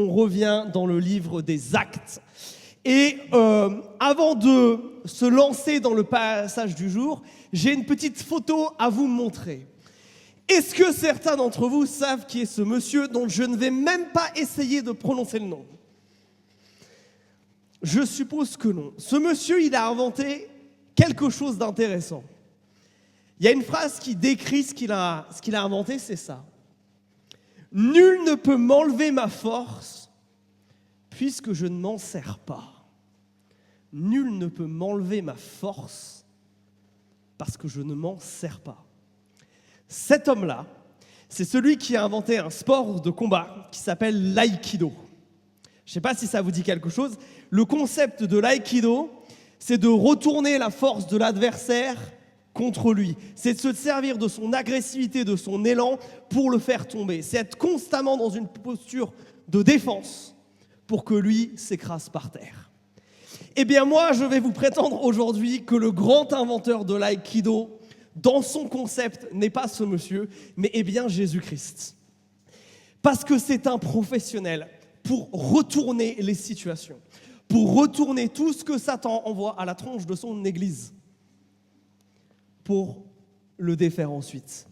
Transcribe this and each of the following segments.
on revient dans le livre des Actes. Et avant de se lancer dans le passage du jour, j'ai une petite photo à vous montrer. Est-ce que certains d'entre vous savent qui est ce monsieur dont je ne vais même pas essayer de prononcer le nom? Je suppose que non. Ce monsieur, il a inventé quelque chose d'intéressant. Il y a une phrase qui décrit ce qu'il a inventé, c'est ça. « Nul ne peut m'enlever ma force puisque je ne m'en sers pas. Nul ne peut m'enlever ma force parce que je ne m'en sers pas. » Cet homme-là, c'est celui qui a inventé un sport de combat qui s'appelle l'aïkido. Je ne sais pas si ça vous dit quelque chose. Le concept de l'aïkido, c'est de retourner la force de l'adversaire contre lui. C'est de se servir de son agressivité, de son élan pour le faire tomber. C'est être constamment dans une posture de défense pour que lui s'écrase par terre. Eh bien moi, je vais vous prétendre aujourd'hui que le grand inventeur de l'aïkido, dans son concept, n'est pas ce monsieur, mais est bien Jésus-Christ. Parce que c'est un professionnel pour retourner les situations, pour retourner tout ce que Satan envoie à la tronche de son église, pour le défaire ensuite.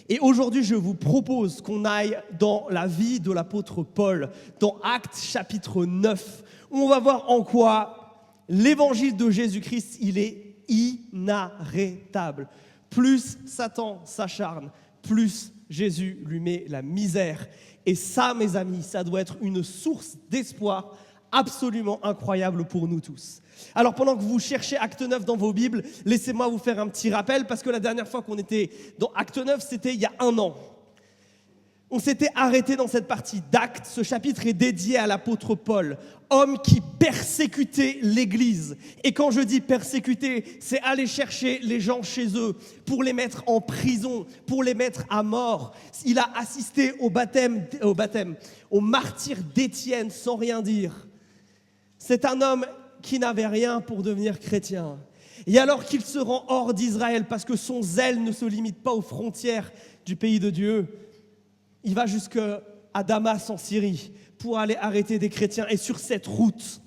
Et aujourd'hui, je vous propose qu'on aille dans la vie de l'apôtre Paul, dans Actes chapitre 9, où on va voir en quoi l'évangile de Jésus-Christ, il est inarrêtable. Plus Satan s'acharne, plus Jésus lui met la misère. Et ça, mes amis, ça doit être une source d'espoir absolument incroyable pour nous tous. Alors pendant que vous cherchez Acte 9 dans vos Bibles, laissez-moi vous faire un petit rappel, parce que la dernière fois qu'on était dans Acte 9, c'était il y a 1 an. On s'était arrêté dans cette partie d'Actes. Ce chapitre est dédié à l'apôtre Paul, homme qui persécutait l'Église. Et quand je dis persécuter, c'est aller chercher les gens chez eux pour les mettre en prison, pour les mettre à mort. Il a assisté au martyre d'Étienne sans rien dire. C'est un homme qui n'avait rien pour devenir chrétien. Et alors qu'il se rend hors d'Israël, parce que son zèle ne se limite pas aux frontières du pays de Dieu, il va jusqu'à Damas en Syrie pour aller arrêter des chrétiens. Et sur cette route,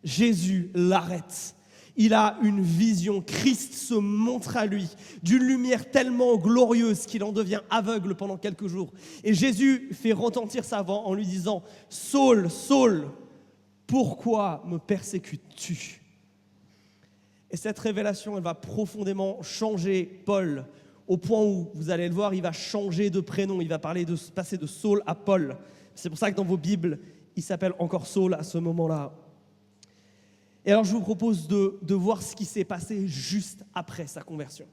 Jésus l'arrête. Il a une vision. Christ se montre à lui d'une lumière tellement glorieuse qu'il en devient aveugle pendant quelques jours. Et Jésus fait retentir sa voix en lui disant « Saul, Saul, pourquoi me persécutes-tu » Et cette révélation, elle va profondément changer Paul, au point où, vous allez le voir, il va changer de prénom. Il va passer de Saul à Paul. C'est pour ça que dans vos Bibles, il s'appelle encore Saul à ce moment-là. Et alors, je vous propose de voir ce qui s'est passé juste après sa conversion.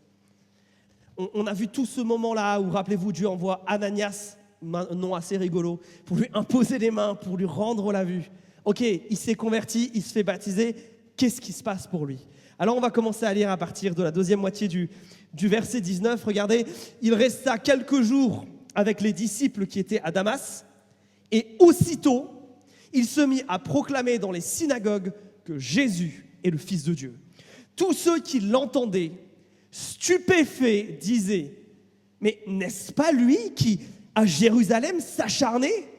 On a vu tout ce moment-là où, rappelez-vous, Dieu envoie Ananias, un nom assez rigolo, pour lui imposer les mains, pour lui rendre la vue. Ok, il s'est converti, il se fait baptiser. Qu'est-ce qui se passe pour lui? Alors, on va commencer à lire à partir de la deuxième moitié du verset 19. Regardez, il resta quelques jours avec les disciples qui étaient à Damas, et aussitôt, il se mit à proclamer dans les synagogues que Jésus est le Fils de Dieu. Tous ceux qui l'entendaient, stupéfaits, disaient « Mais n'est-ce pas lui qui, à Jérusalem, s'acharnait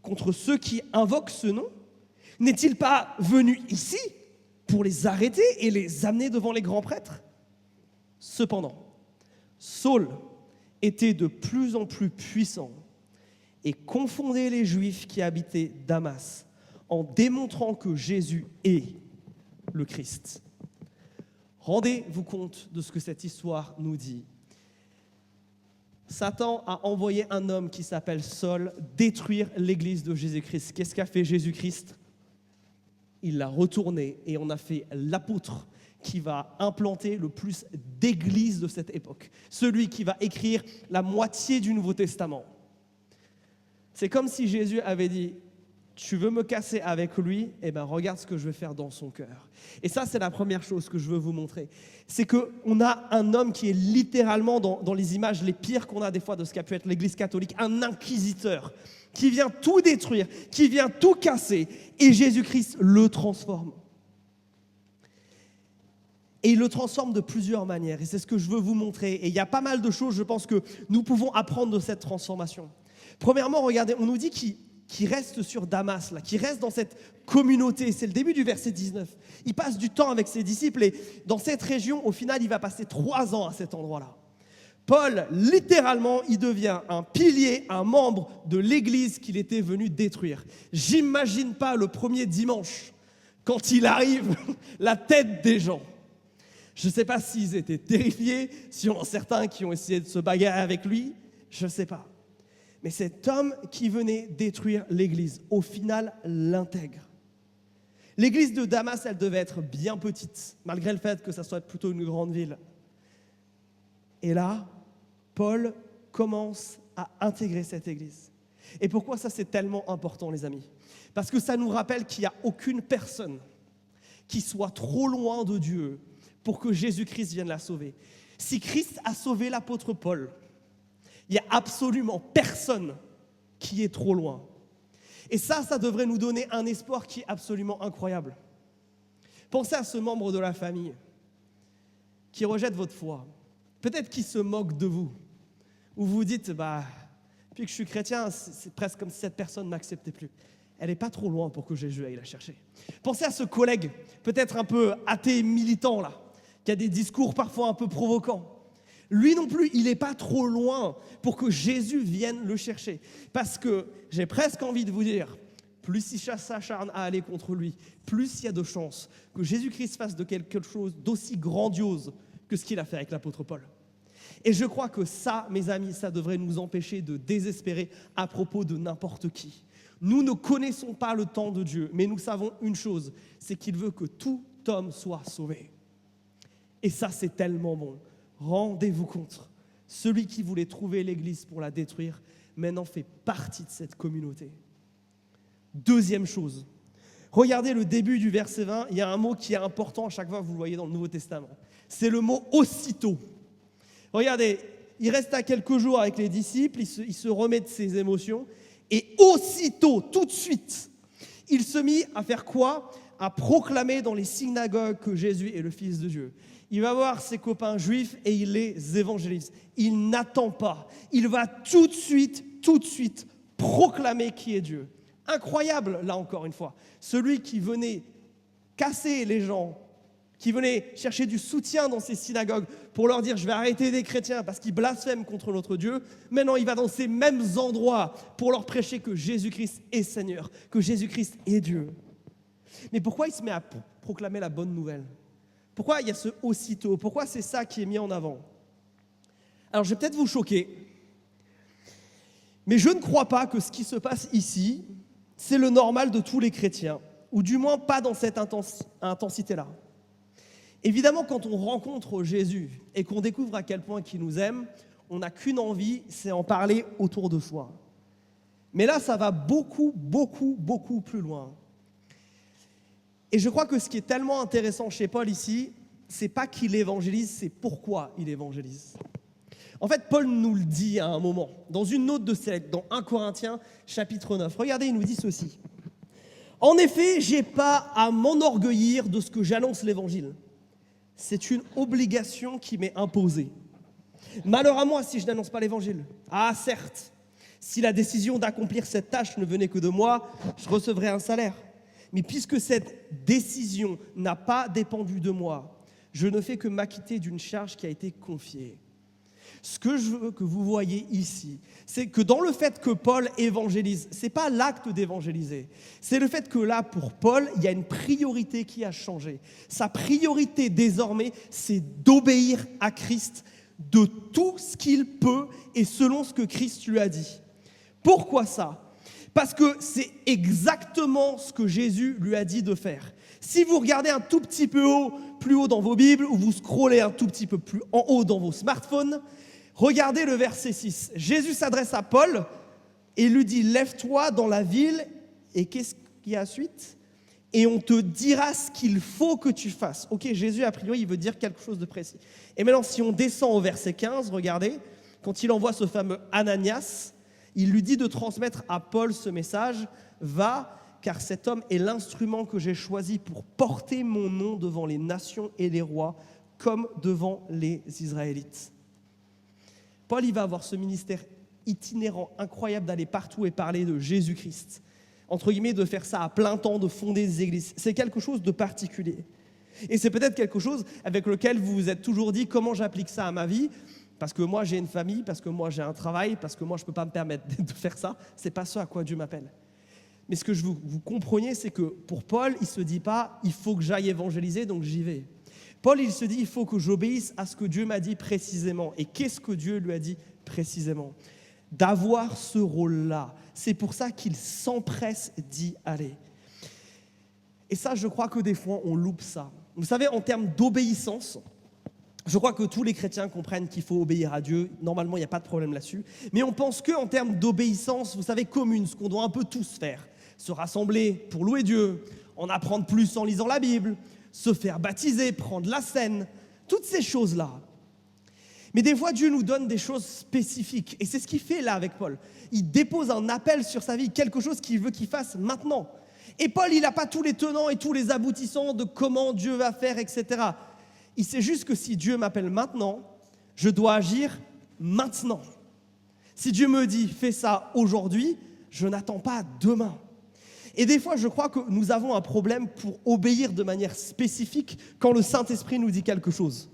contre ceux qui invoquent ce nom? N'est-il pas venu ici pour les arrêter et les amener devant les grands prêtres ?» Cependant, Saul était de plus en plus puissant et confondait les Juifs qui habitaient Damas en démontrant que Jésus est le Christ. Rendez-vous compte de ce que cette histoire nous dit. Satan a envoyé un homme qui s'appelle Saul détruire l'église de Jésus-Christ. Qu'est-ce qu'a fait Jésus-Christ? Il l'a retourné et on a fait l'apôtre qui va implanter le plus d'églises de cette époque. Celui qui va écrire la moitié du Nouveau Testament. C'est comme si Jésus avait dit « Tu veux me casser avec lui? Eh bien, regarde ce que je vais faire dans son cœur. » Et ça, c'est la première chose que je veux vous montrer. C'est qu'on a un homme qui est littéralement, dans les images les pires qu'on a des fois de ce qu'a pu être l'Église catholique, un inquisiteur qui vient tout détruire, qui vient tout casser. Et Jésus-Christ le transforme. Et il le transforme de plusieurs manières. Et c'est ce que je veux vous montrer. Et il y a pas mal de choses, je pense, que nous pouvons apprendre de cette transformation. Premièrement, regardez, on nous dit qui reste sur Damas, là, qui reste dans cette communauté. C'est le début du verset 19. Il passe du temps avec ses disciples et dans cette région, au final, il va passer 3 ans à cet endroit-là. Paul, littéralement, il devient un pilier, un membre de l'église qu'il était venu détruire. J'imagine pas le premier dimanche, quand il arrive, la tête des gens. Je ne sais pas s'ils étaient terrifiés, s'il y en a certains qui ont essayé de se bagarrer avec lui, je ne sais pas. Mais cet homme qui venait détruire l'église, au final, l'intègre. L'église de Damas, elle devait être bien petite, malgré le fait que ça soit plutôt une grande ville. Et là, Paul commence à intégrer cette église. Et pourquoi ça c'est tellement important, les amis? Parce que ça nous rappelle qu'il n'y a aucune personne qui soit trop loin de Dieu pour que Jésus-Christ vienne la sauver. Si Christ a sauvé l'apôtre Paul, il n'y a absolument personne qui est trop loin. Et ça devrait nous donner un espoir qui est absolument incroyable. Pensez à ce membre de la famille qui rejette votre foi. Peut-être qu'il se moque de vous. Ou vous dites, depuis que je suis chrétien, c'est presque comme si cette personne ne m'acceptait plus. Elle n'est pas trop loin pour que Jésus aille la chercher. Pensez à ce collègue, peut-être un peu athée militant, là, qui a des discours parfois un peu provocants. Lui non plus, il n'est pas trop loin pour que Jésus vienne le chercher. Parce que j'ai presque envie de vous dire, plus il s'acharne à aller contre lui, plus il y a de chances que Jésus-Christ fasse de quelque chose d'aussi grandiose que ce qu'il a fait avec l'apôtre Paul. Et je crois que ça, mes amis, ça devrait nous empêcher de désespérer à propos de n'importe qui. Nous ne connaissons pas le temps de Dieu, mais nous savons une chose, c'est qu'il veut que tout homme soit sauvé. Et ça, c'est tellement bon. Rendez-vous compte, celui qui voulait trouver l'église pour la détruire, maintenant fait partie de cette communauté. Deuxième chose, regardez le début du verset 20, il y a un mot qui est important à chaque fois que vous le voyez dans le Nouveau Testament. C'est le mot « aussitôt ». Regardez, il reste à quelques jours avec les disciples, il se remet de ses émotions, et aussitôt, tout de suite, il se mit à faire quoi? À proclamer dans les synagogues que Jésus est le Fils de Dieu. Il va voir ses copains juifs et il les évangélise. Il n'attend pas. Il va tout de suite proclamer qui est Dieu. Incroyable, là encore une fois. Celui qui venait casser les gens, qui venait chercher du soutien dans ces synagogues pour leur dire « je vais arrêter des chrétiens parce qu'ils blasphèment contre notre Dieu », maintenant il va dans ces mêmes endroits pour leur prêcher que Jésus-Christ est Seigneur, que Jésus-Christ est Dieu. Mais pourquoi il se met à proclamer la bonne nouvelle? Pourquoi il y a ce « aussitôt » ? Pourquoi c'est ça qui est mis en avant? Alors je vais peut-être vous choquer, mais je ne crois pas que ce qui se passe ici, c'est le normal de tous les chrétiens, ou du moins pas dans cette intensité-là. Évidemment, quand on rencontre Jésus et qu'on découvre à quel point il nous aime, on n'a qu'une envie, c'est en parler autour de soi. Mais là, ça va beaucoup plus loin. Et je crois que ce qui est tellement intéressant chez Paul ici, c'est pas qu'il évangélise, c'est pourquoi il évangélise. En fait, Paul nous le dit à un moment, dans une note de ses lettres, dans 1 Corinthiens, chapitre 9. Regardez, il nous dit ceci. « En effet, je n'ai pas à m'enorgueillir de ce que j'annonce l'évangile. C'est une obligation qui m'est imposée. Malheur à moi si je n'annonce pas l'évangile. Ah, certes, si la décision d'accomplir cette tâche ne venait que de moi, je recevrais un salaire. Mais puisque cette décision n'a pas dépendu de moi, je ne fais que m'acquitter d'une charge qui a été confiée. » Ce que je veux que vous voyez ici, c'est que dans le fait que Paul évangélise, ce n'est pas l'acte d'évangéliser. C'est le fait que là, pour Paul, il y a une priorité qui a changé. Sa priorité désormais, c'est d'obéir à Christ de tout ce qu'il peut et selon ce que Christ lui a dit. Pourquoi ça? Parce que c'est exactement ce que Jésus lui a dit de faire. Si vous regardez un tout petit peu plus haut dans vos Bibles, ou vous scrollez un tout petit peu plus en haut dans vos smartphones, regardez le verset 6. Jésus s'adresse à Paul et lui dit « Lève-toi dans la ville » et qu'est-ce qu'il y a ensuite? « Et on te dira ce qu'il faut que tu fasses. » Ok, Jésus, a priori, il veut dire quelque chose de précis. Et maintenant, si on descend au verset 15, regardez, quand il envoie ce fameux Ananias, il lui dit de transmettre à Paul ce message « Va, car cet homme est l'instrument que j'ai choisi pour porter mon nom devant les nations et les rois, comme devant les Israélites. » Paul, il va avoir ce ministère itinérant incroyable d'aller partout et parler de Jésus-Christ. Entre guillemets, de faire ça à plein temps, de fonder des églises. C'est quelque chose de particulier. Et c'est peut-être quelque chose avec lequel vous vous êtes toujours dit comment j'applique ça à ma vie, parce que moi j'ai une famille, parce que moi j'ai un travail, parce que moi je ne peux pas me permettre de faire ça. Ce n'est pas ce à quoi Dieu m'appelle. Mais ce que je veux que vous compreniez, c'est que pour Paul, il ne se dit pas « il faut que j'aille évangéliser, donc j'y vais ». Paul, il se dit « il faut que j'obéisse à ce que Dieu m'a dit précisément ». Et qu'est-ce que Dieu lui a dit précisément ? D'avoir ce rôle-là. C'est pour ça qu'il s'empresse d'y aller. Et ça, je crois que des fois, on loupe ça. Vous savez, en termes d'obéissance, je crois que tous les chrétiens comprennent qu'il faut obéir à Dieu. Normalement, il n'y a pas de problème là-dessus. Mais on pense qu'en termes d'obéissance, vous savez, commune, ce qu'on doit un peu tous faire. Se rassembler pour louer Dieu, en apprendre plus en lisant la Bible, se faire baptiser, prendre la scène, toutes ces choses-là. Mais des fois, Dieu nous donne des choses spécifiques. Et c'est ce qu'il fait là avec Paul. Il dépose un appel sur sa vie, quelque chose qu'il veut qu'il fasse maintenant. Et Paul, il n'a pas tous les tenants et tous les aboutissants de comment Dieu va faire, etc. Il sait juste que si Dieu m'appelle maintenant, je dois agir maintenant. Si Dieu me dit « fais ça aujourd'hui », je n'attends pas demain. Et des fois, je crois que nous avons un problème pour obéir de manière spécifique quand le Saint-Esprit nous dit quelque chose.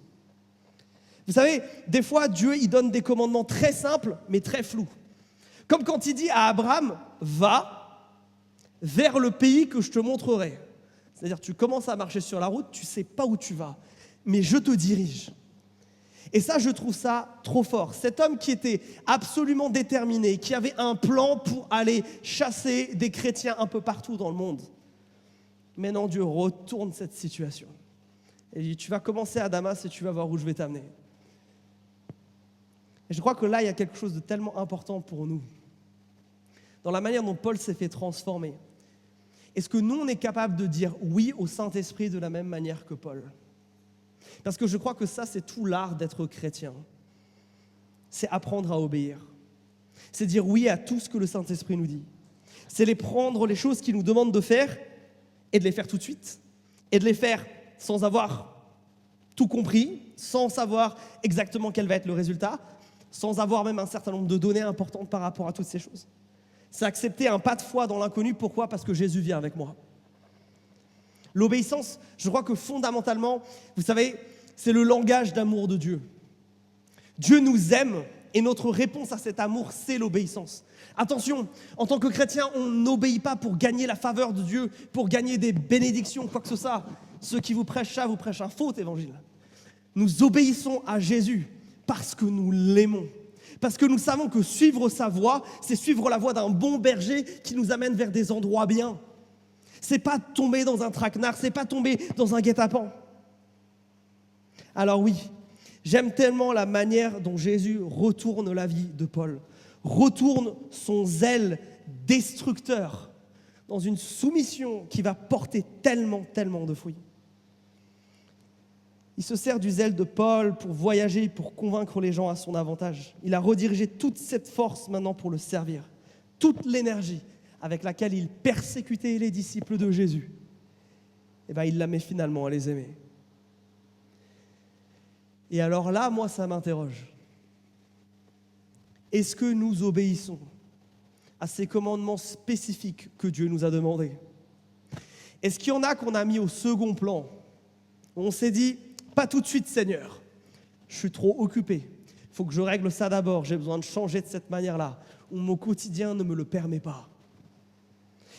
Vous savez, des fois, Dieu, il donne des commandements très simples, mais très flous. Comme quand il dit à Abraham, va vers le pays que je te montrerai. C'est-à-dire, tu commences à marcher sur la route, tu ne sais pas où tu vas, mais je te dirige. Et ça, je trouve ça trop fort. Cet homme qui était absolument déterminé, qui avait un plan pour aller chasser des chrétiens un peu partout dans le monde. Maintenant, Dieu retourne cette situation. Et il dit, tu vas commencer à Damas et tu vas voir où je vais t'amener. Et je crois que là, il y a quelque chose de tellement important pour nous. Dans la manière dont Paul s'est fait transformer. Est-ce que nous, on est capable de dire oui au Saint-Esprit de la même manière que Paul ? Parce que je crois que ça, c'est tout l'art d'être chrétien. C'est apprendre à obéir. C'est dire oui à tout ce que le Saint-Esprit nous dit. C'est prendre les choses qu'il nous demande de faire et de les faire tout de suite. Et de les faire sans avoir tout compris, sans savoir exactement quel va être le résultat, sans avoir même un certain nombre de données importantes par rapport à toutes ces choses. C'est accepter un pas de foi dans l'inconnu. Pourquoi ? Parce que Jésus vient avec moi. L'obéissance, je crois que fondamentalement, vous savez, c'est le langage d'amour de Dieu. Dieu nous aime et notre réponse à cet amour, c'est l'obéissance. Attention, en tant que chrétien, on n'obéit pas pour gagner la faveur de Dieu, pour gagner des bénédictions, quoi que ce soit. Ceux qui vous prêchent ça, vous prêchent un faux évangile. Nous obéissons à Jésus parce que nous l'aimons. Parce que nous savons que suivre sa voie, c'est suivre la voie d'un bon berger qui nous amène vers des endroits bien. C'est pas tomber dans un traquenard, c'est pas tomber dans un guet-apens. Alors oui, j'aime tellement la manière dont Jésus retourne la vie de Paul, retourne son zèle destructeur dans une soumission qui va porter tellement, tellement de fruits. Il se sert du zèle de Paul pour voyager, pour convaincre les gens à son avantage. Il a redirigé toute cette force maintenant pour le servir, toute l'énergie avec laquelle il persécutait les disciples de Jésus. Et bien, il la met finalement à les aimer. Et alors là, moi, ça m'interroge. Est-ce que nous obéissons à ces commandements spécifiques que Dieu nous a demandés ? Est-ce qu'il y en a qu'on a mis au second plan ? On s'est dit, pas tout de suite, Seigneur. Je suis trop occupé. Il faut que je règle ça d'abord. J'ai besoin de changer de cette manière-là. Ou mon quotidien ne me le permet pas.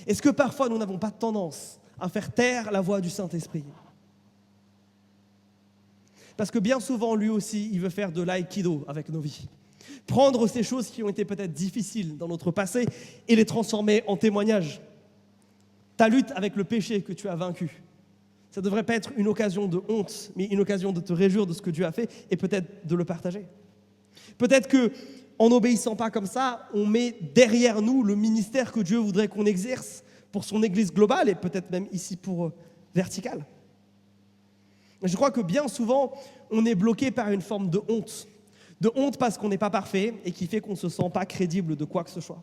Est-ce que parfois nous n'avons pas tendance à faire taire la voix du Saint-Esprit ? Parce que bien souvent, lui aussi, il veut faire de l'aïkido avec nos vies. Prendre ces choses qui ont été peut-être difficiles dans notre passé et les transformer en témoignages. Ta lutte avec le péché que tu as vaincu. Ça ne devrait pas être une occasion de honte, mais une occasion de te réjouir de ce que Dieu a fait et peut-être de le partager. Peut-être qu'en n'obéissant pas comme ça, on met derrière nous le ministère que Dieu voudrait qu'on exerce pour son Église globale et peut-être même ici pour verticale. Je crois que bien souvent, on est bloqué par une forme de honte. De honte parce qu'on n'est pas parfait et qui fait qu'on ne se sent pas crédible de quoi que ce soit.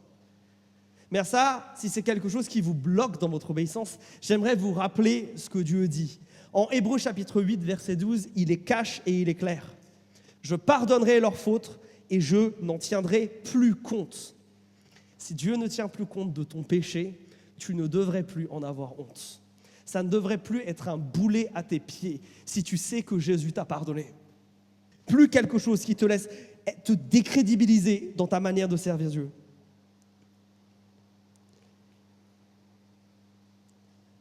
Mais ça, si c'est quelque chose qui vous bloque dans votre obéissance, j'aimerais vous rappeler ce que Dieu dit. En Hébreux chapitre 8, verset 12, il est cash et il est clair. Je pardonnerai leurs fautes et je n'en tiendrai plus compte. Si Dieu ne tient plus compte de ton péché, tu ne devrais plus en avoir honte. Ça ne devrait plus être un boulet à tes pieds si tu sais que Jésus t'a pardonné. Plus quelque chose qui te laisse te décrédibiliser dans ta manière de servir Dieu.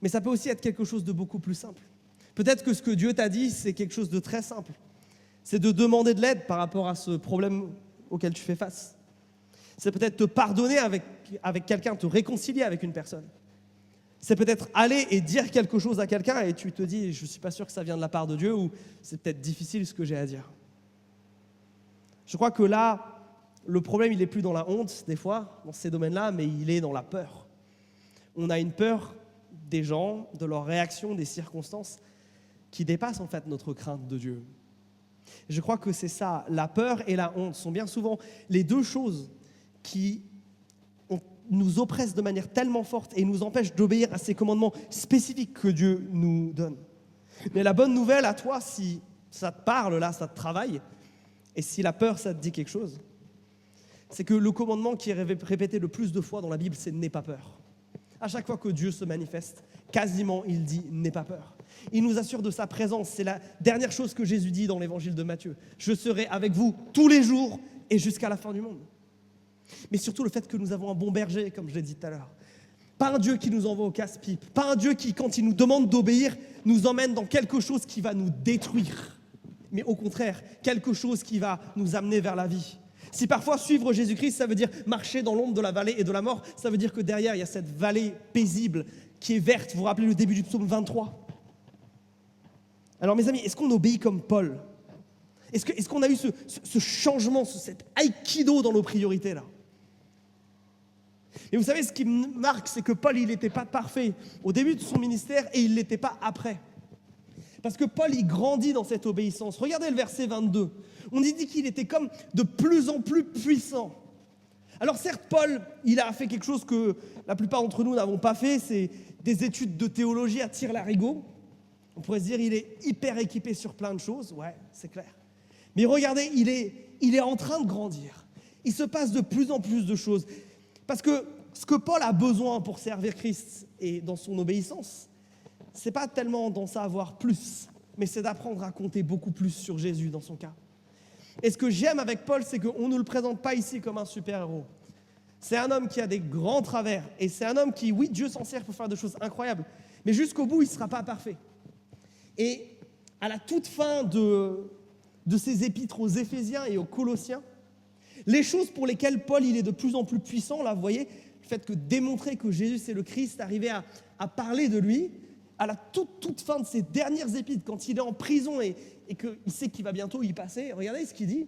Mais ça peut aussi être quelque chose de beaucoup plus simple. Peut-être que ce que Dieu t'a dit, c'est quelque chose de très simple. C'est de demander de l'aide par rapport à ce problème auquel tu fais face. C'est peut-être te pardonner avec quelqu'un, te réconcilier avec une personne. C'est peut-être aller et dire quelque chose à quelqu'un et tu te dis, je ne suis pas sûr que ça vient de la part de Dieu ou c'est peut-être difficile ce que j'ai à dire. Je crois que là, le problème, il n'est plus dans la honte, des fois, dans ces domaines-là, mais il est dans la peur. On a une peur des gens, de leurs réactions, des circonstances qui dépassent en fait notre crainte de Dieu. Je crois que c'est ça, la peur et la honte sont bien souvent les deux choses qui nous oppressent de manière tellement forte et nous empêchent d'obéir à ces commandements spécifiques que Dieu nous donne. Mais la bonne nouvelle à toi, si ça te parle, là, ça te travaille, et si la peur, ça te dit quelque chose, c'est que le commandement qui est répété le plus de fois dans la Bible, c'est « n'aie pas peur ». À chaque fois que Dieu se manifeste, quasiment, il dit « n'aie pas peur ». Il nous assure de sa présence. C'est la dernière chose que Jésus dit dans l'évangile de Matthieu. « Je serai avec vous tous les jours et jusqu'à la fin du monde ». Mais surtout le fait que nous avons un bon berger, comme je l'ai dit tout à l'heure. Pas un Dieu qui nous envoie au casse-pipe. Pas un Dieu qui, quand il nous demande d'obéir, nous emmène dans quelque chose qui va nous détruire. Mais au contraire, quelque chose qui va nous amener vers la vie. Si parfois suivre Jésus-Christ, ça veut dire marcher dans l'ombre de la vallée et de la mort, ça veut dire que derrière, il y a cette vallée paisible qui est verte. Vous vous rappelez le début du psaume 23 ? Alors mes amis, est-ce qu'on obéit comme Paul ? Est-ce qu'on a eu ce changement, cet aïkido dans nos priorités là ? Et vous savez, ce qui me marque, c'est que Paul, il n'était pas parfait au début de son ministère et il ne l'était pas après. Parce que Paul, il grandit dans cette obéissance. Regardez le verset 22. On dit qu'il était comme de plus en plus puissant. Alors certes, Paul, il a fait quelque chose que la plupart d'entre nous n'avons pas fait, c'est des études de théologie à tire-larigot. On pourrait se dire qu'il est hyper équipé sur plein de choses. Ouais, c'est clair. Mais regardez, il est en train de grandir. Il se passe de plus en plus de choses. Parce que ce que Paul a besoin pour servir Christ et dans son obéissance, c'est pas tellement d'en savoir plus, mais c'est d'apprendre à compter beaucoup plus sur Jésus dans son cas. Et ce que j'aime avec Paul, c'est qu'on ne le présente pas ici comme un super-héros. C'est un homme qui a des grands travers, et c'est un homme qui, oui, Dieu s'en sert pour faire des choses incroyables, mais jusqu'au bout, il ne sera pas parfait. Et à la toute fin de ses épîtres aux Éphésiens et aux Colossiens, les choses pour lesquelles Paul il est de plus en plus puissant, là, vous voyez, le fait que démontrer que Jésus c'est le Christ, arriver à parler de lui, à la toute fin de ses dernières épîtres, quand il est en prison et qu'il sait qu'il va bientôt y passer, regardez ce qu'il dit.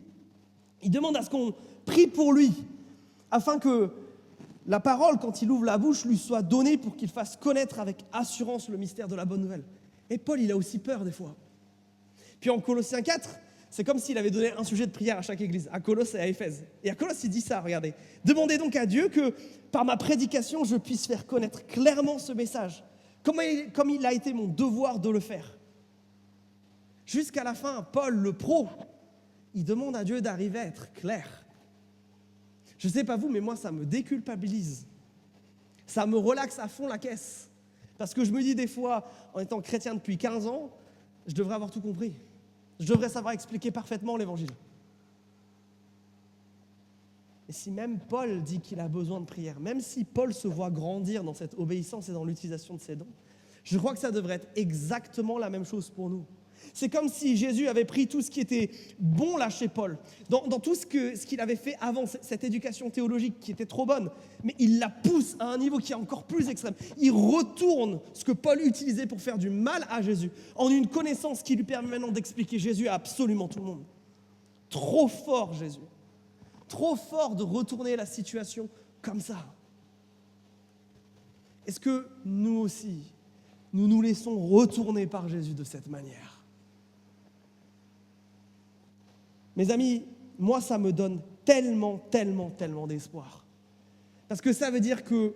Il demande à ce qu'on prie pour lui, afin que la parole, quand il ouvre la bouche, lui soit donnée pour qu'il fasse connaître avec assurance le mystère de la bonne nouvelle. Et Paul, il a aussi peur des fois. Puis en Colossiens 4, c'est comme s'il avait donné un sujet de prière à chaque église, à Colosse et à Éphèse. Et à Colosse, il dit ça, regardez. « Demandez donc à Dieu que, par ma prédication, je puisse faire connaître clairement ce message, comme il a été mon devoir de le faire. » Jusqu'à la fin, Paul, le pro, il demande à Dieu d'arriver à être clair. Je ne sais pas vous, mais moi, ça me déculpabilise. Ça me relaxe à fond la caisse. Parce que je me dis des fois, en étant chrétien depuis 15 ans, je devrais avoir tout compris. Je devrais savoir expliquer parfaitement l'évangile. Et si même Paul dit qu'il a besoin de prière, même si Paul se voit grandir dans cette obéissance et dans l'utilisation de ses dons, je crois que ça devrait être exactement la même chose pour nous. C'est comme si Jésus avait pris tout ce qui était bon là chez Paul, dans tout ce qu'il avait fait avant, cette éducation théologique qui était trop bonne, mais il la pousse à un niveau qui est encore plus extrême. Il retourne ce que Paul utilisait pour faire du mal à Jésus en une connaissance qui lui permet maintenant d'expliquer Jésus à absolument tout le monde. Trop fort Jésus, trop fort de retourner la situation comme ça. Est-ce que nous aussi, nous nous laissons retourner par Jésus de cette manière ? Mes amis, moi, ça me donne tellement d'espoir. Parce que ça veut dire que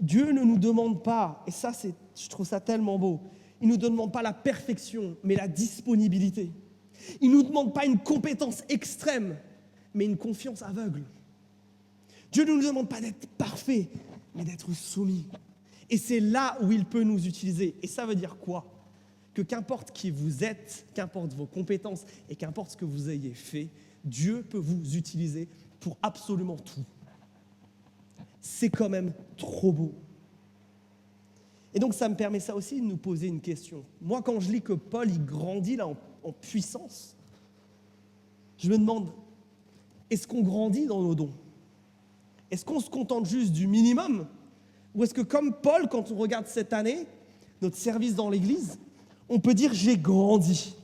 Dieu ne nous demande pas, et ça, je trouve ça tellement beau, il ne nous demande pas la perfection, mais la disponibilité. Il ne nous demande pas une compétence extrême, mais une confiance aveugle. Dieu ne nous demande pas d'être parfait, mais d'être soumis. Et c'est là où il peut nous utiliser. Et ça veut dire quoi? Que qu'importe qui vous êtes, qu'importe vos compétences et qu'importe ce que vous ayez fait, Dieu peut vous utiliser pour absolument tout. C'est quand même trop beau. Et donc ça me permet ça aussi de nous poser une question. Moi, quand je lis que Paul, il grandit là en puissance, je me demande, est-ce qu'on grandit dans nos dons? Est-ce qu'on se contente juste du minimum? Ou est-ce que comme Paul, quand on regarde cette année, notre service dans l'Église, on peut dire « j'ai grandi ».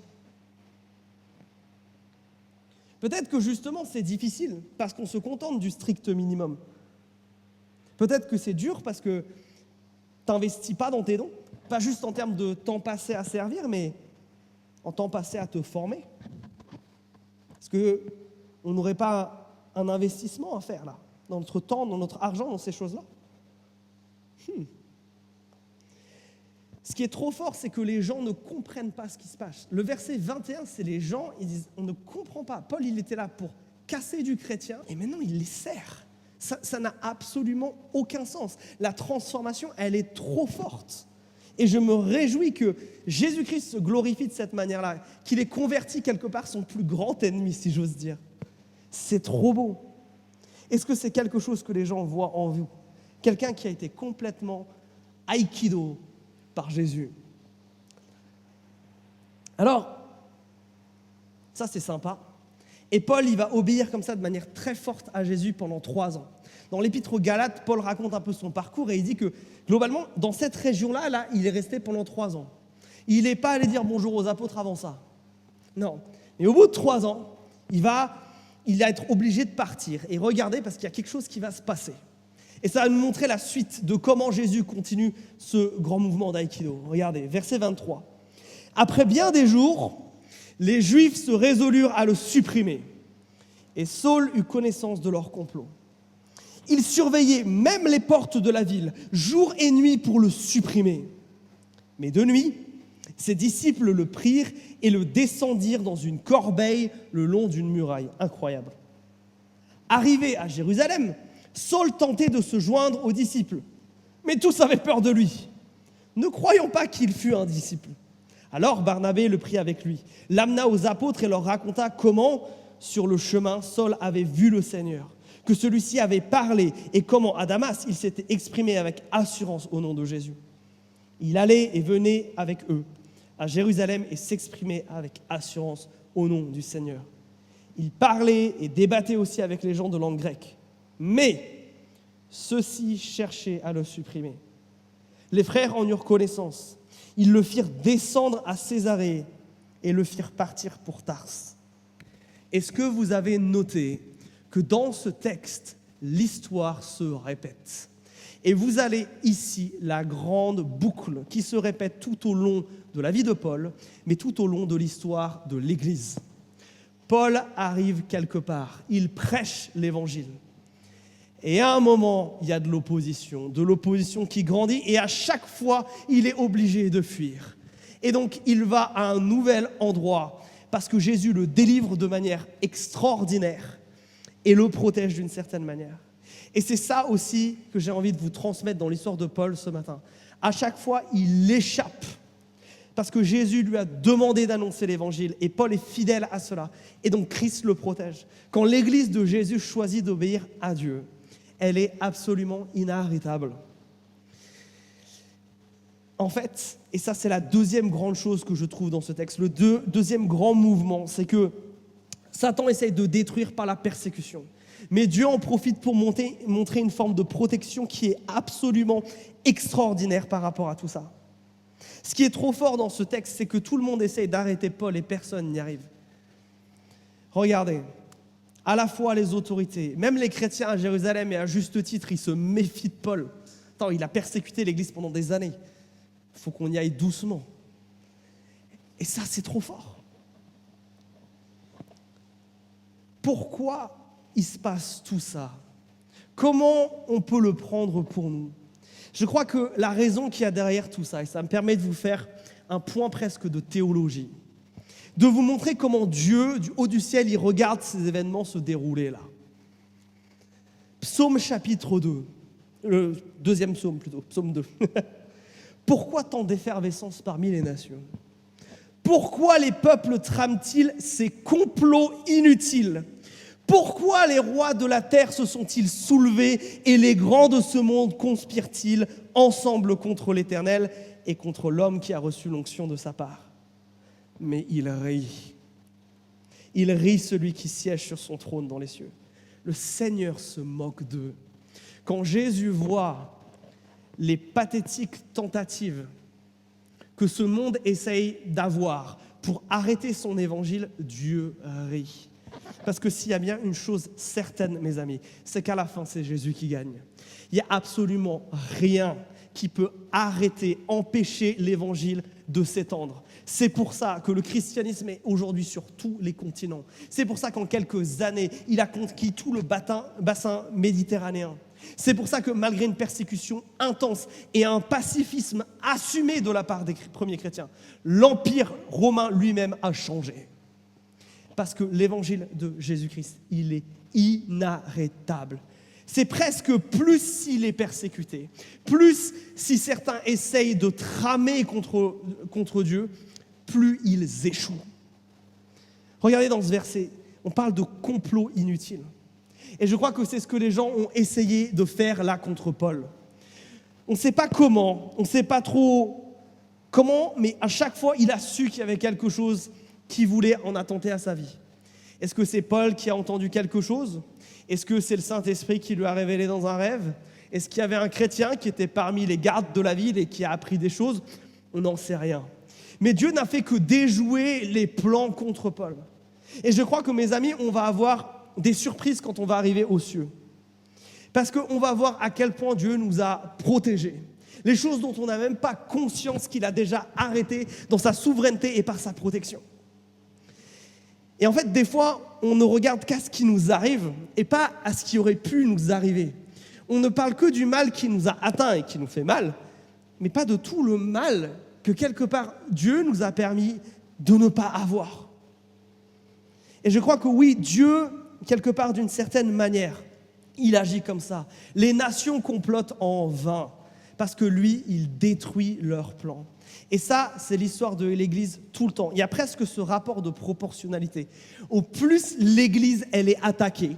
Peut-être que justement c'est difficile parce qu'on se contente du strict minimum. Peut-être que c'est dur parce que tu n'investis pas dans tes dons, pas juste en termes de temps passé à servir, mais en temps passé à te former. Est-ce qu'on n'aurait pas un investissement à faire là, dans notre temps, dans notre argent, dans ces choses-là? Ce qui est trop fort, c'est que les gens ne comprennent pas ce qui se passe. Le verset 21, c'est les gens, ils disent, on ne comprend pas. Paul, il était là pour casser du chrétien, et maintenant il les sert. Ça n'a absolument aucun sens. La transformation, elle est trop forte. Et je me réjouis que Jésus-Christ se glorifie de cette manière-là, qu'il ait converti quelque part son plus grand ennemi, si j'ose dire. C'est trop beau. Est-ce que c'est quelque chose que les gens voient en vous? Quelqu'un qui a été complètement aïkido par Jésus. Alors, ça c'est sympa. Et Paul, il va obéir comme ça de manière très forte à Jésus pendant 3 ans. Dans l'épître aux Galates, Paul raconte un peu son parcours et il dit que globalement, dans cette région-là, il est resté pendant 3 ans. Il n'est pas allé dire bonjour aux apôtres avant ça. Non. Mais au bout de 3 ans, il va être obligé de partir et regarder parce qu'il y a quelque chose qui va se passer. Et ça va nous montrer la suite de comment Jésus continue ce grand mouvement d'aïkido. Regardez, verset 23. Après bien des jours, les Juifs se résolurent à le supprimer. Et Saul eut connaissance de leur complot. Il surveillait même les portes de la ville, jour et nuit, pour le supprimer. Mais de nuit, ses disciples le prirent et le descendirent dans une corbeille le long d'une muraille. Incroyable. Arrivé à Jérusalem, Saul tentait de se joindre aux disciples, mais tous avaient peur de lui. Ne croyons pas qu'il fût un disciple. Alors Barnabé le prit avec lui, l'amena aux apôtres et leur raconta comment, sur le chemin, Saul avait vu le Seigneur, que celui-ci avait parlé et comment à Damas il s'était exprimé avec assurance au nom de Jésus. Il allait et venait avec eux à Jérusalem et s'exprimait avec assurance au nom du Seigneur. Il parlait et débattait aussi avec les gens de langue grecque. Mais ceux-ci cherchaient à le supprimer. Les frères en eurent connaissance. Ils le firent descendre à Césarée et le firent partir pour Tars. Est-ce que vous avez noté que dans ce texte, l'histoire se répète? Et vous avez ici la grande boucle qui se répète tout au long de la vie de Paul, mais tout au long de l'histoire de l'Église. Paul arrive quelque part, il prêche l'Évangile. Et à un moment, il y a de l'opposition qui grandit et à chaque fois, il est obligé de fuir. Et donc, il va à un nouvel endroit parce que Jésus le délivre de manière extraordinaire et le protège d'une certaine manière. Et c'est ça aussi que j'ai envie de vous transmettre dans l'histoire de Paul ce matin. À chaque fois, il échappe parce que Jésus lui a demandé d'annoncer l'Évangile et Paul est fidèle à cela. Et donc, Christ le protège. Quand l'Église de Jésus choisit d'obéir à Dieu, elle est absolument inarrêtable. En fait, et ça c'est la deuxième grande chose que je trouve dans ce texte, le deuxième grand mouvement, c'est que Satan essaye de détruire par la persécution. Mais Dieu en profite pour montrer une forme de protection qui est absolument extraordinaire par rapport à tout ça. Ce qui est trop fort dans ce texte, c'est que tout le monde essaye d'arrêter Paul et personne n'y arrive. Regardez. À la fois les autorités, même les chrétiens à Jérusalem, et à juste titre, ils se méfient de Paul. Attends, il a persécuté l'Église pendant des années. Il faut qu'on y aille doucement. Et ça, c'est trop fort. Pourquoi il se passe tout ça? Comment on peut le prendre pour nous? Je crois que la raison qu'il y a derrière tout ça, et ça me permet de vous faire un point presque de théologie. de vous montrer comment Dieu, du haut du ciel, il regarde ces événements se dérouler là. Psaume chapitre 2, le deuxième psaume plutôt, psaume 2. Pourquoi tant d'effervescence parmi les nations ? Pourquoi les peuples trament-ils ces complots inutiles ? Pourquoi les rois de la terre se sont-ils soulevés et les grands de ce monde conspirent-ils ensemble contre l'Éternel et contre l'homme qui a reçu l'onction de sa part ? Mais il rit. Il rit celui qui siège sur son trône dans les cieux. Le Seigneur se moque d'eux. Quand Jésus voit les pathétiques tentatives que ce monde essaye d'avoir pour arrêter son évangile, Dieu rit. Parce que s'il y a bien une chose certaine, mes amis, c'est qu'à la fin, c'est Jésus qui gagne. Il n'y a absolument rien qui peut arrêter, empêcher l'évangile de s'étendre. C'est pour ça que le christianisme est aujourd'hui sur tous les continents. C'est pour ça qu'en quelques années, il a conquis tout le bassin méditerranéen. C'est pour ça que malgré une persécution intense et un pacifisme assumé de la part des premiers chrétiens, l'Empire romain lui-même a changé. Parce que l'évangile de Jésus-Christ, il est inarrêtable. C'est presque plus s'il est persécuté, plus si certains essayent de tramer contre Dieu, plus ils échouent. Regardez dans ce verset, on parle de complot inutile. Et je crois que c'est ce que les gens ont essayé de faire là contre Paul. On ne sait pas comment, on ne sait pas trop comment, mais à chaque fois, il a su qu'il y avait quelque chose qui voulait en attenter à sa vie. Est-ce que c'est Paul qui a entendu quelque chose ? Est-ce que c'est le Saint-Esprit qui lui a révélé dans un rêve ? Est-ce qu'il y avait un chrétien qui était parmi les gardes de la ville et qui a appris des choses ? On n'en sait rien. Mais Dieu n'a fait que déjouer les plans contre Paul. Et je crois que, mes amis, on va avoir des surprises quand on va arriver aux cieux. Parce qu'on va voir à quel point Dieu nous a protégés. Les choses dont on n'a même pas conscience qu'il a déjà arrêtées dans sa souveraineté et par sa protection. Et en fait, des fois, on ne regarde qu'à ce qui nous arrive et pas à ce qui aurait pu nous arriver. On ne parle que du mal qui nous a atteints et qui nous fait mal, mais pas de tout le mal que quelque part Dieu nous a permis de ne pas avoir. Et je crois que oui, Dieu, quelque part d'une certaine manière, il agit comme ça. Les nations complotent en vain parce que lui, il détruit leurs plans. Et ça, c'est l'histoire de l'Église tout le temps. Il y a presque ce rapport de proportionnalité. Au plus l'Église, elle est attaquée,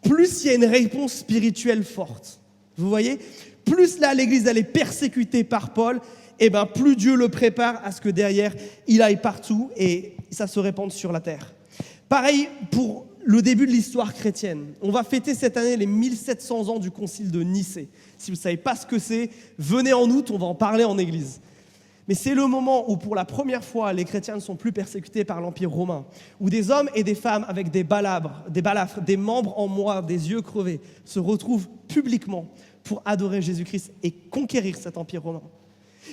plus il y a une réponse spirituelle forte. Vous voyez ? Plus là, l'Église, elle est persécutée par Paul, et ben plus Dieu le prépare à ce que derrière, il aille partout et ça se répande sur la terre. Pareil pour le début de l'histoire chrétienne. On va fêter cette année les 1700 ans du concile de Nicée. Si vous ne savez pas ce que c'est, venez en août, on va en parler en église. Mais c'est le moment où pour la première fois, les chrétiens ne sont plus persécutés par l'Empire romain, où des hommes et des femmes avec des balafres, des membres en moire, des yeux crevés, se retrouvent publiquement pour adorer Jésus-Christ et conquérir cet Empire romain.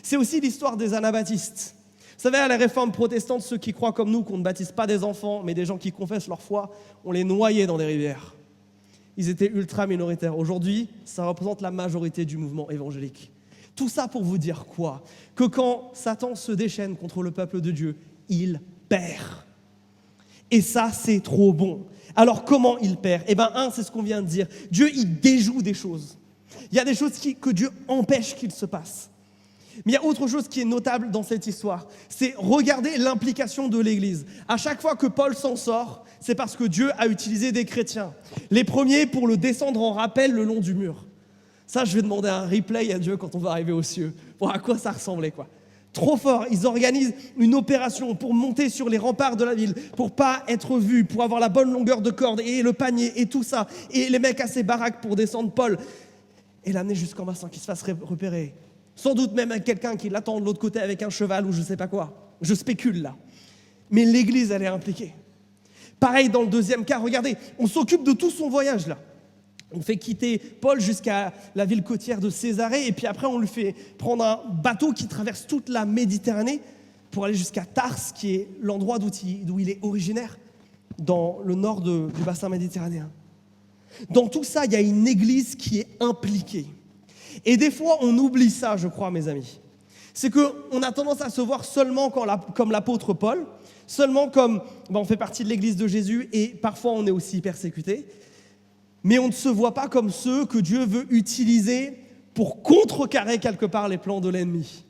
C'est aussi l'histoire des anabaptistes. Vous savez, à la réforme protestante, ceux qui croient comme nous qu'on ne baptise pas des enfants, mais des gens qui confessent leur foi, on les noyait dans des rivières. Ils étaient ultra minoritaires. Aujourd'hui, ça représente la majorité du mouvement évangélique. Tout ça pour vous dire quoi ? Que quand Satan se déchaîne contre le peuple de Dieu, il perd. Et ça, c'est trop bon. Alors, comment il perd ? Eh bien, c'est ce qu'on vient de dire. Dieu, il déjoue des choses. Il y a des choses que Dieu empêche qu'il se passe. Mais il y a autre chose qui est notable dans cette histoire, c'est regarder l'implication de l'Église. À chaque fois que Paul s'en sort, c'est parce que Dieu a utilisé des chrétiens. Les premiers pour le descendre en rappel le long du mur. Ça, je vais demander un replay à Dieu quand on va arriver aux cieux. Voir à quoi ça ressemblait, quoi. Trop fort, ils organisent une opération pour monter sur les remparts de la ville, pour pas être vus, pour avoir la bonne longueur de corde et le panier et tout ça. Et les mecs à ses baraques pour descendre Paul et l'amener jusqu'en bas sans qu'il se fasse repérer. Sans doute même avec quelqu'un qui l'attend de l'autre côté avec un cheval ou je ne sais pas quoi. Je spécule là. Mais l'Église, elle est impliquée. Pareil dans le deuxième cas, regardez, on s'occupe de tout son voyage là. On fait quitter Paul jusqu'à la ville côtière de Césarée et puis après on lui fait prendre un bateau qui traverse toute la Méditerranée pour aller jusqu'à Tarse, qui est l'endroit d'où il est originaire, dans le nord du bassin méditerranéen. Dans tout ça, il y a une Église qui est impliquée. Et des fois, on oublie ça, je crois, mes amis. C'est qu'on a tendance à se voir seulement comme l'apôtre Paul, seulement comme on fait partie de l'église de Jésus et parfois on est aussi persécuté, mais on ne se voit pas comme ceux que Dieu veut utiliser pour contrecarrer quelque part les plans de l'ennemi.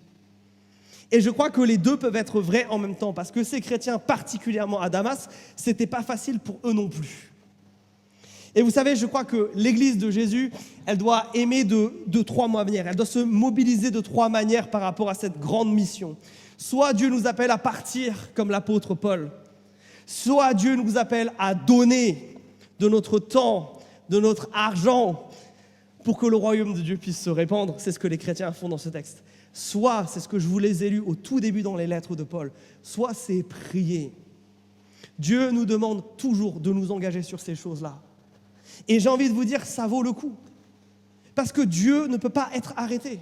Et je crois que les deux peuvent être vrais en même temps, parce que ces chrétiens, particulièrement à Damas, c'était pas facile pour eux non plus. Et vous savez, je crois que l'église de Jésus, elle doit aimer de trois manières, elle doit se mobiliser de trois manières par rapport à cette grande mission. Soit Dieu nous appelle à partir comme l'apôtre Paul, soit Dieu nous appelle à donner de notre temps, de notre argent, pour que le royaume de Dieu puisse se répandre. C'est ce que les chrétiens font dans ce texte. Soit, c'est ce que je vous les ai lus au tout début dans les lettres de Paul, soit c'est prier. Dieu nous demande toujours de nous engager sur ces choses-là. Et j'ai envie de vous dire, ça vaut le coup. Parce que Dieu ne peut pas être arrêté.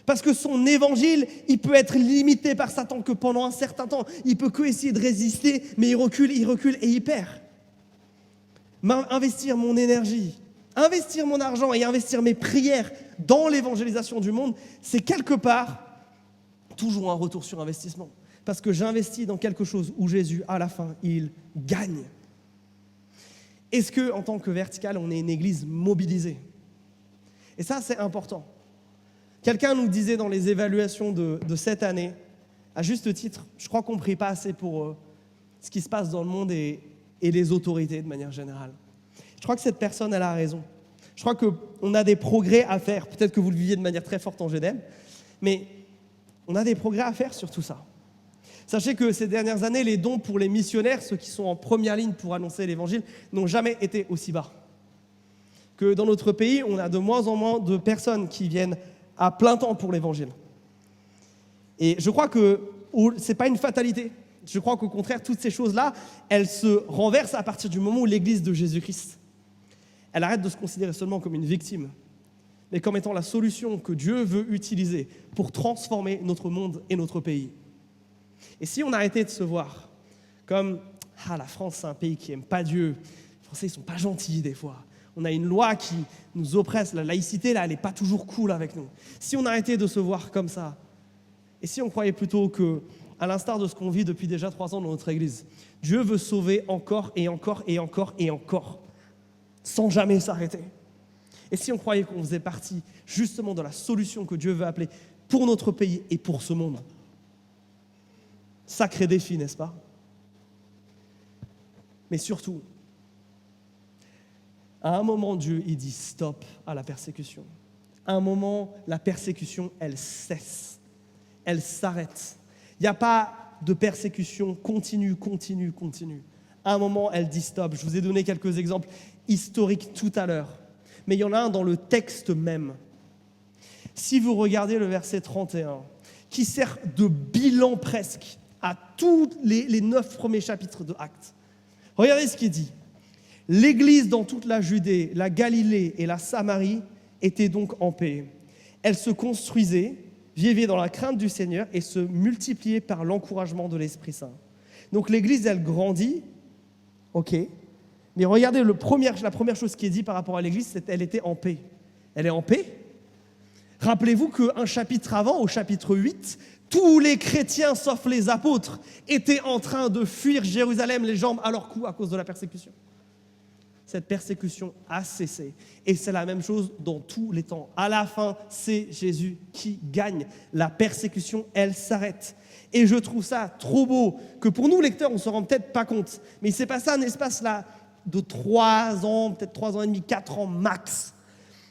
Parce que son évangile, il peut être limité par Satan que pendant un certain temps. Il peut que essayer de résister, mais il recule et il perd. Investir mon énergie, investir mon argent et investir mes prières dans l'évangélisation du monde, c'est quelque part toujours un retour sur investissement. Parce que j'investis dans quelque chose où Jésus, à la fin, il gagne. Est-ce qu'en tant que Vertical, on est une église mobilisée? Et ça, c'est important. Quelqu'un nous disait dans les évaluations de cette année, à juste titre, je crois qu'on ne prie pas assez pour ce qui se passe dans le monde et les autorités de manière générale. Je crois que cette personne, elle a raison. Je crois qu'on a des progrès à faire. Peut-être que vous le viviez de manière très forte en GDM, mais on a des progrès à faire sur tout ça. Sachez que ces dernières années, les dons pour les missionnaires, ceux qui sont en première ligne pour annoncer l'évangile, n'ont jamais été aussi bas. Que dans notre pays, on a de moins en moins de personnes qui viennent à plein temps pour l'évangile. Et je crois que ce n'est pas une fatalité. Je crois qu'au contraire, toutes ces choses-là, elles se renversent à partir du moment où l'Église de Jésus-Christ, elle arrête de se considérer seulement comme une victime, mais comme étant la solution que Dieu veut utiliser pour transformer notre monde et notre pays. Et si on arrêtait de se voir comme « Ah, la France, c'est un pays qui n'aime pas Dieu. Les Français, ils ne sont pas gentils des fois. On a une loi qui nous oppresse. La laïcité, là, elle n'est pas toujours cool avec nous. » Si on arrêtait de se voir comme ça, et si on croyait plutôt que, à l'instar de ce qu'on vit depuis déjà 3 ans dans notre Église, Dieu veut sauver encore et encore et encore et encore, sans jamais s'arrêter. Et si on croyait qu'on faisait partie justement de la solution que Dieu veut appeler pour notre pays et pour ce monde. Sacré défi, n'est-ce pas? Mais surtout, à un moment, Dieu, il dit stop à la persécution. À un moment, la persécution, elle cesse. Elle s'arrête. Il n'y a pas de persécution continue. À un moment, elle dit stop. Je vous ai donné quelques exemples historiques tout à l'heure. Mais il y en a un dans le texte même. Si vous regardez le verset 31, qui sert de bilan presque à tous les 9 premiers chapitres de Actes, regardez ce qu'il dit. L'Église dans toute la Judée, la Galilée et la Samarie était donc en paix. Elle se construisait, vivait dans la crainte du Seigneur et se multipliait par l'encouragement de l'Esprit Saint. Donc l'Église, elle grandit, ok. Mais regardez, la première chose qui est dit par rapport à l'Église, c'est qu'elle était en paix. Elle est en paix. Rappelez-vous qu'un chapitre avant, au chapitre 8, tous les chrétiens, sauf les apôtres, étaient en train de fuir Jérusalem les jambes à leur cou à cause de la persécution. Cette persécution a cessé. Et c'est la même chose dans tous les temps. À la fin, c'est Jésus qui gagne. La persécution, elle s'arrête. Et je trouve ça trop beau que pour nous, lecteurs, on ne se rend peut-être pas compte. Mais il s'est passé un espace là de 3 ans, peut-être 3 ans et demi, 4 ans max.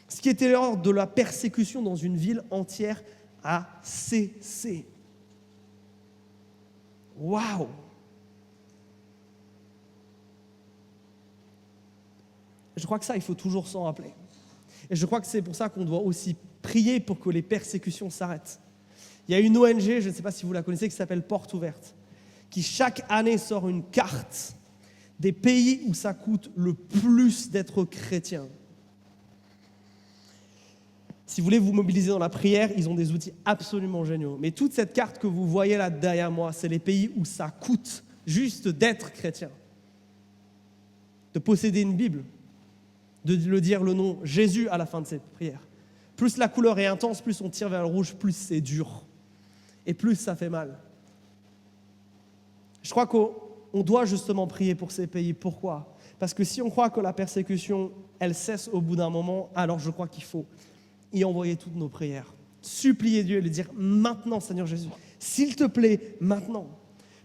Ce qui était l'ordre de la persécution dans une ville entière a cessé. Waouh! Je crois que ça, il faut toujours s'en rappeler. Et je crois que c'est pour ça qu'on doit aussi prier pour que les persécutions s'arrêtent. Il y a une ONG, je ne sais pas si vous la connaissez, qui s'appelle Porte Ouverte, qui chaque année sort une carte des pays où ça coûte le plus d'être chrétien. Si vous voulez vous mobiliser dans la prière, ils ont des outils absolument géniaux. Mais toute cette carte que vous voyez là derrière moi, c'est les pays où ça coûte juste d'être chrétien. De posséder une Bible, de le dire le nom Jésus à la fin de cette prière. Plus la couleur est intense, plus on tire vers le rouge, plus c'est dur. et plus ça fait mal. Je crois qu'on doit justement prier pour ces pays. Pourquoi ? Parce que si on croit que la persécution, elle cesse au bout d'un moment, alors je crois qu'il faut y envoyer toutes nos prières. Supplier Dieu et lui dire maintenant, Seigneur Jésus, s'il te plaît, maintenant.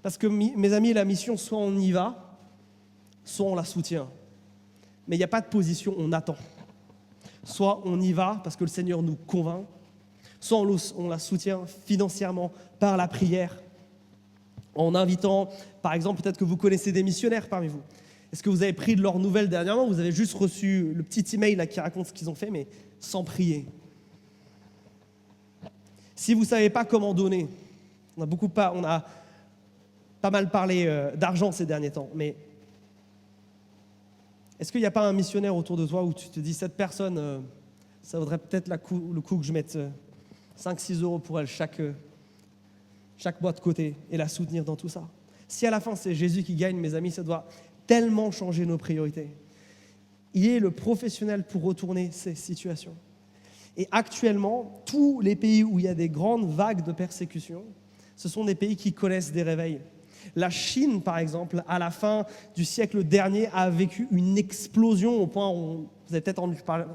Parce que mes amis, la mission, soit on y va, soit on la soutient. Mais il n'y a pas de position, on attend. Soit on y va parce que le Seigneur nous convainc, soit on la soutient financièrement par la prière, en invitant, par exemple, peut-être que vous connaissez des missionnaires parmi vous. Est-ce que vous avez pris de leurs nouvelles dernièrement ? Vous avez juste reçu le petit email là, qui raconte ce qu'ils ont fait, mais sans prier. Si vous ne savez pas comment donner, on a pas mal parlé d'argent ces derniers temps, mais est-ce qu'il n'y a pas un missionnaire autour de toi où tu te dis, cette personne, ça vaudrait peut-être le coup que je mette 5-6 euros pour elle chaque mois de côté et la soutenir dans tout ça. Si à la fin c'est Jésus qui gagne, mes amis, ça doit tellement changer nos priorités. Il est le professionnel pour retourner ces situations. Et actuellement, tous les pays où il y a des grandes vagues de persécution, ce sont des pays qui connaissent des réveils. La Chine, par exemple, à la fin du siècle dernier, a vécu une explosion au point, vous avez peut-être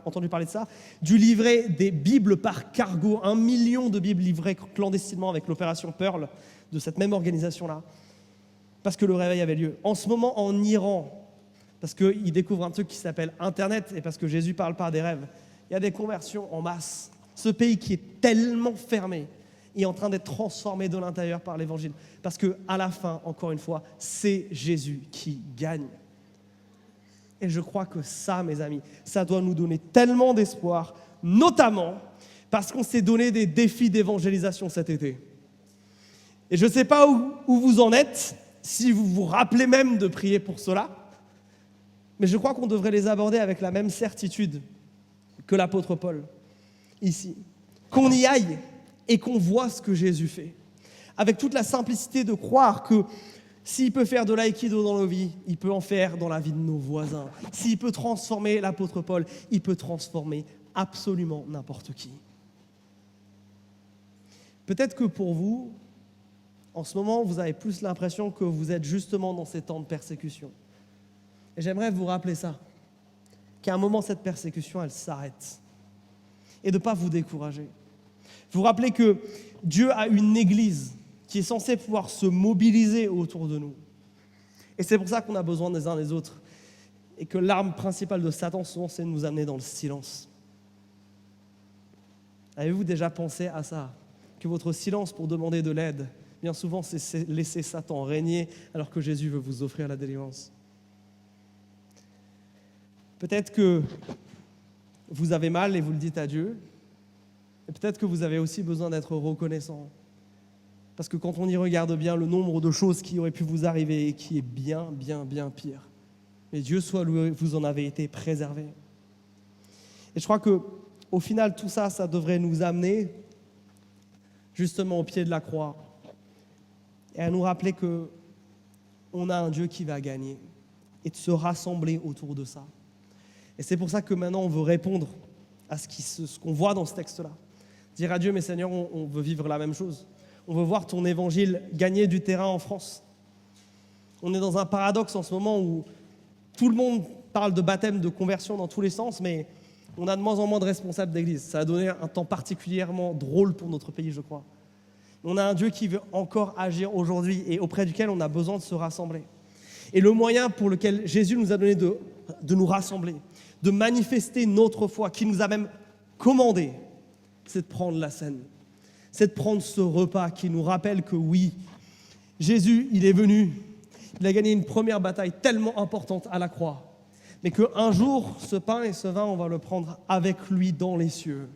entendu parler de ça, du livret des Bibles par cargo, 1 million de Bibles livrées clandestinement avec l'opération Pearl de cette même organisation-là, parce que le réveil avait lieu. En ce moment, en Iran, parce qu'ils découvrent un truc qui s'appelle Internet et parce que Jésus parle par des rêves, il y a des conversions en masse. Ce pays qui est tellement fermé est en train d'être transformé de l'intérieur par l'Évangile. Parce qu'à la fin, encore une fois, c'est Jésus qui gagne. Et je crois que ça, mes amis, ça doit nous donner tellement d'espoir, notamment parce qu'on s'est donné des défis d'évangélisation cet été. Et je ne sais pas où vous en êtes, si vous vous rappelez même de prier pour cela, mais je crois qu'on devrait les aborder avec la même certitude que l'apôtre Paul, ici. Qu'on y aille et qu'on voit ce que Jésus fait. Avec toute la simplicité de croire que s'il peut faire de l'aïkido dans nos vies, il peut en faire dans la vie de nos voisins. S'il peut transformer l'apôtre Paul, il peut transformer absolument n'importe qui. Peut-être que pour vous, en ce moment, vous avez plus l'impression que vous êtes justement dans ces temps de persécution. Et j'aimerais vous rappeler ça, qu'à un moment, cette persécution, elle s'arrête. Et de ne pas vous décourager. Vous rappelez que Dieu a une église qui est censée pouvoir se mobiliser autour de nous. Et c'est pour ça qu'on a besoin des uns des autres. Et que l'arme principale de Satan, souvent, c'est de nous amener dans le silence. Avez-vous déjà pensé à ça ? Que votre silence pour demander de l'aide, bien souvent, c'est laisser Satan régner alors que Jésus veut vous offrir la délivrance. Peut-être que vous avez mal et vous le dites à Dieu. Et peut-être que vous avez aussi besoin d'être reconnaissant. Parce que quand on y regarde bien, le nombre de choses qui auraient pu vous arriver et qui est bien, bien, bien pire. Mais Dieu soit loué, vous en avez été préservé. Et je crois qu'au final, tout ça, ça devrait nous amener justement au pied de la croix et à nous rappeler qu'on a un Dieu qui va gagner et de se rassembler autour de ça. Et c'est pour ça que maintenant, on veut répondre à ce qu'on voit dans ce texte-là. Dire à Dieu, mais Seigneur, on veut vivre la même chose. On veut voir ton évangile gagner du terrain en France. On est dans un paradoxe en ce moment où tout le monde parle de baptême, de conversion dans tous les sens, mais on a de moins en moins de responsables d'église. Ça a donné un temps particulièrement drôle pour notre pays, je crois. On a un Dieu qui veut encore agir aujourd'hui et auprès duquel on a besoin de se rassembler. Et le moyen pour lequel Jésus nous a donné de nous rassembler, de manifester notre foi, qui nous a même commandé, c'est de prendre la scène. C'est de prendre ce repas qui nous rappelle que oui, Jésus, il est venu, il a gagné une première bataille tellement importante à la croix, mais qu'un jour, ce pain et ce vin, on va le prendre avec lui dans les cieux.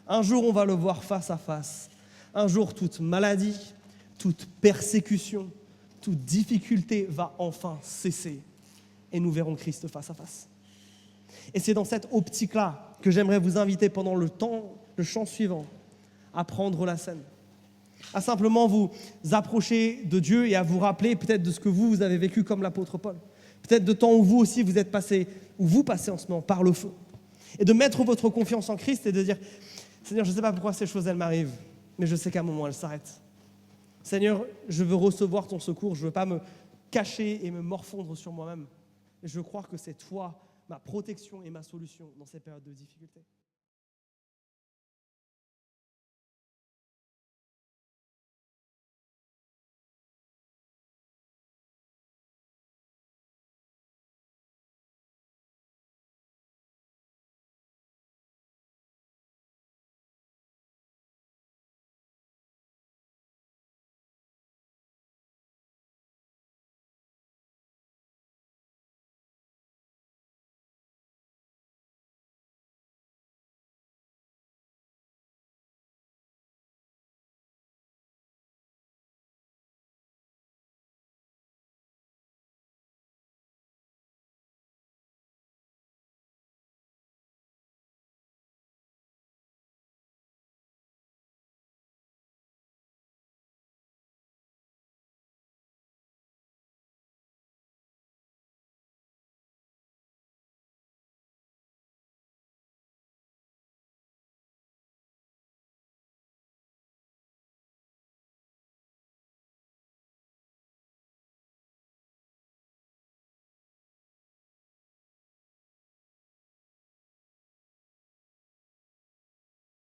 Un jour, on va le voir face à face. Un jour, toute maladie, toute persécution, toute difficulté va enfin cesser et nous verrons Christ face à face. Et c'est dans cette optique-là que j'aimerais vous inviter pendant le chant suivant à prendre la scène, à simplement vous approcher de Dieu et à vous rappeler peut-être de ce que vous avez vécu comme l'apôtre Paul, peut-être de temps où vous aussi vous êtes passé, où vous passez en ce moment par le feu, et de mettre votre confiance en Christ et de dire « Seigneur, je ne sais pas pourquoi ces choses elles m'arrivent, mais je sais qu'à un moment, elle s'arrête. Seigneur, je veux recevoir ton secours, je ne veux pas me cacher et me morfondre sur moi-même. Je veux croire que c'est toi, ma protection et ma solution dans ces périodes de difficulté.